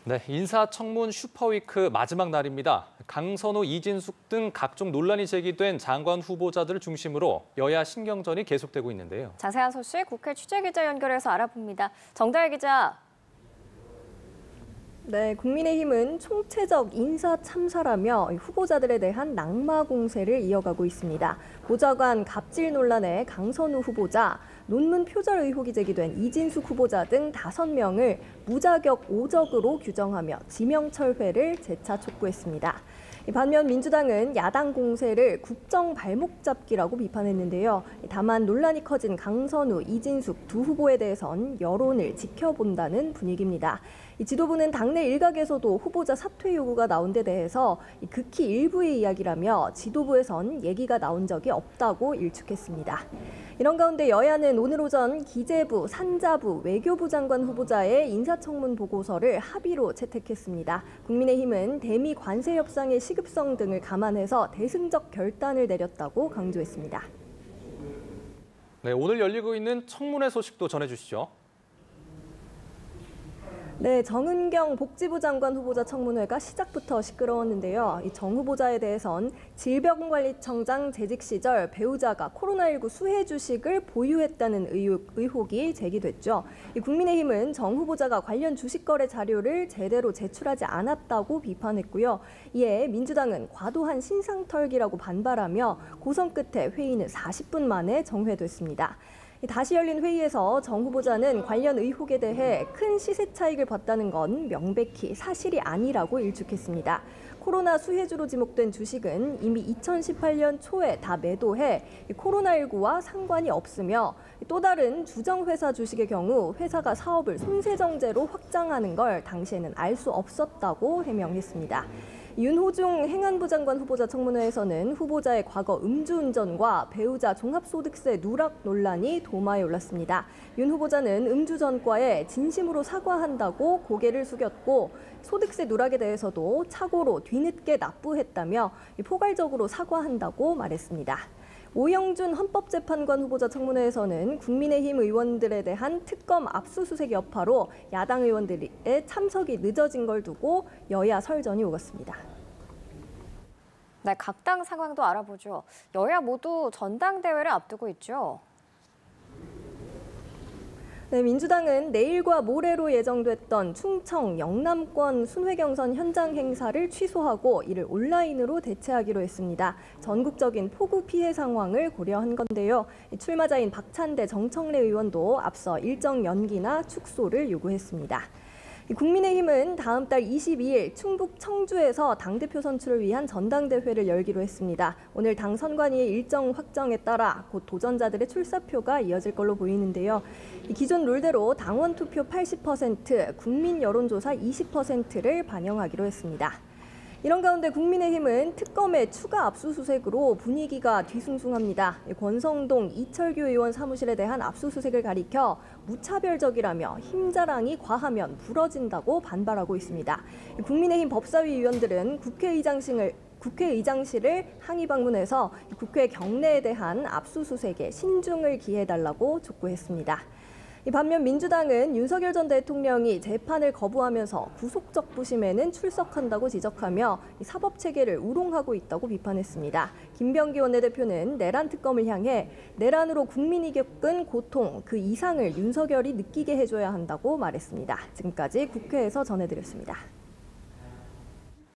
네, 인사청문 슈퍼위크 마지막 날입니다. 강선우, 이진숙 등 각종 논란이 제기된 장관 후보자들을 중심으로 여야 신경전이 계속되고 있는데요. 자세한 소식 국회 취재기자 연결해서 알아봅니다. 정다혜 기자. 네, 국민의힘은 총체적 인사 참사라며 후보자들에 대한 낙마 공세를 이어가고 있습니다. 보좌관 갑질 논란에 강선우 후보자, 논문 표절 의혹이 제기된 이진숙 후보자 등 5명을 무자격 5적으로 규정하며 지명철회를 재차 촉구했습니다. 반면 민주당은 야당 공세를 국정 발목 잡기라고 비판했는데요. 다만 논란이 커진 강선우, 이진숙 두 후보에 대해선 여론을 지켜본다는 분위기입니다. 지도부는 당내 일각에서도 후보자 사퇴 요구가 나온 데 대해서 극히 일부의 이야기라며 지도부에선 얘기가 나온 적이 없다고 일축했습니다. 이런 가운데 여야는 오늘 오전 기재부, 산자부, 외교부 장관 후보자의 인사청문 보고서를 합의로 채택했습니다. 국민의힘은 대미 관세 협상의 시급성 등을 감안해서 대승적 결단을 내렸다고 강조했습니다. 네, 오늘 열리고 있는 청문회 소식도 전해주시죠. 네, 정은경 복지부 장관 후보자 청문회가 시작부터 시끄러웠는데요. 이 정 후보자에 대해선 질병관리청장 재직 시절 배우자가 코로나19 수혜 주식을 보유했다는 의혹이 제기됐죠. 국민의힘은 정 후보자가 관련 주식 거래 자료를 제대로 제출하지 않았다고 비판했고요. 이에 민주당은 과도한 신상털기라고 반발하며 고성 끝에 회의는 40분 만에 정회됐습니다. 다시 열린 회의에서 정 후보자는 관련 의혹에 대해 큰 시세 차익을 봤다는 건 명백히 사실이 아니라고 일축했습니다. 코로나 수혜주로 지목된 주식은 이미 2018년 초에 다 매도해 코로나19와 상관이 없으며 또 다른 주정회사 주식의 경우 회사가 사업을 손세정제로 확장하는 걸 당시에는 알 수 없었다고 해명했습니다. 윤호중 행안부 장관 후보자 청문회에서는 후보자의 과거 음주운전과 배우자 종합소득세 누락 논란이 도마에 올랐습니다. 윤 후보자는 음주 전과에 진심으로 사과한다고 고개를 숙였고 소득세 누락에 대해서도 착오로 뒤늦게 납부했다며 포괄적으로 사과한다고 말했습니다. 오영준 헌법재판관 후보자 청문회에서는 국민의힘 의원들에 대한 특검 압수수색 여파로 야당 의원들의 참석이 늦어진 걸 두고 여야 설전이 오갔습니다. 네, 각 당 상황도 알아보죠. 여야 모두 전당대회를 앞두고 있죠. 네, 민주당은 내일과 모레로 예정됐던 충청 영남권 순회경선 현장 행사를 취소하고 이를 온라인으로 대체하기로 했습니다. 전국적인 폭우 피해 상황을 고려한 건데요. 출마자인 박찬대 정청래 의원도 앞서 일정 연기나 축소를 요구했습니다. 국민의힘은 다음 달 22일 충북 청주에서 당대표 선출을 위한 전당대회를 열기로 했습니다. 오늘 당 선관위의 일정 확정에 따라 곧 도전자들의 출사표가 이어질 걸로 보이는데요. 기존 룰대로 당원 투표 80%, 국민 여론조사 20%를 반영하기로 했습니다. 이런 가운데 국민의힘은 특검의 추가 압수수색으로 분위기가 뒤숭숭합니다. 권성동, 이철규 의원 사무실에 대한 압수수색을 가리켜 무차별적이라며 힘자랑이 과하면 부러진다고 반발하고 있습니다. 국민의힘 법사위 위원들은 국회의장실을 항의 방문해서 국회 경내에 대한 압수수색에 신중을 기해달라고 촉구했습니다. 반면 민주당은 윤석열 전 대통령이 재판을 거부하면서 구속적 부심에는 출석한다고 지적하며 사법체계를 우롱하고 있다고 비판했습니다. 김병기 원내대표는 내란 특검을 향해 내란으로 국민이 겪은 고통 그 이상을 윤석열이 느끼게 해줘야 한다고 말했습니다. 지금까지 국회에서 전해드렸습니다.